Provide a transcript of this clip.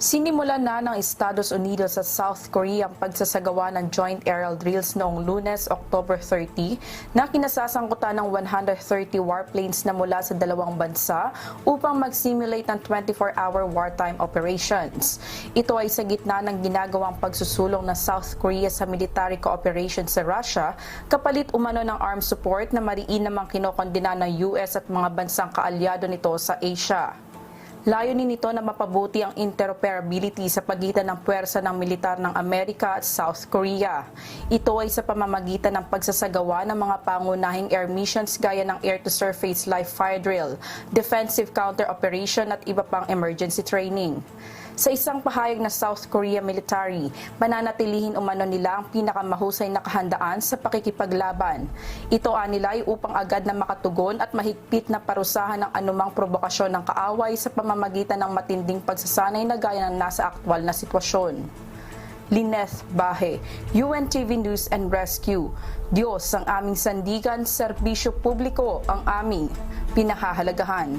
Sinimulan na ng Estados Unidos sa South Korea ang pagsasagawa ng joint aerial drills noong Lunes, October 30 na kinasasangkutan ng 130 warplanes na mula sa dalawang bansa upang mag-simulate ng 24-hour wartime operations. Ito ay sa gitna ng ginagawang pagsusulong ng South Korea sa military cooperation sa Russia kapalit umano ng armed support na mariin namang kinokondena ng US at mga bansang kaalyado nito sa Asia. Layunin nito na mapabuti ang interoperability sa pagitan ng puwersa ng militar ng Amerika at South Korea. Ito ay sa pamamagitan ng pagsasagawa ng mga pangunahing air missions gaya ng air-to-surface live fire drill, defensive counter-operation at iba pang emergency training. Sa isang pahayag na South Korea military, mananatilihin umano nila ang pinakamahusay na kahandaan sa pakikipaglaban. Ito nila ay upang agad na makatugon at mahigpit na parusahan ng anumang provokasyon ng kaaway sa pamamagitan ng matinding pagsasanay na gaya ng nasa aktwal na sitwasyon. Lineth Bahe, UNTV News and Rescue. Diyos ang aming sandigan, serbisyo publiko ang aming pinahahalagahan.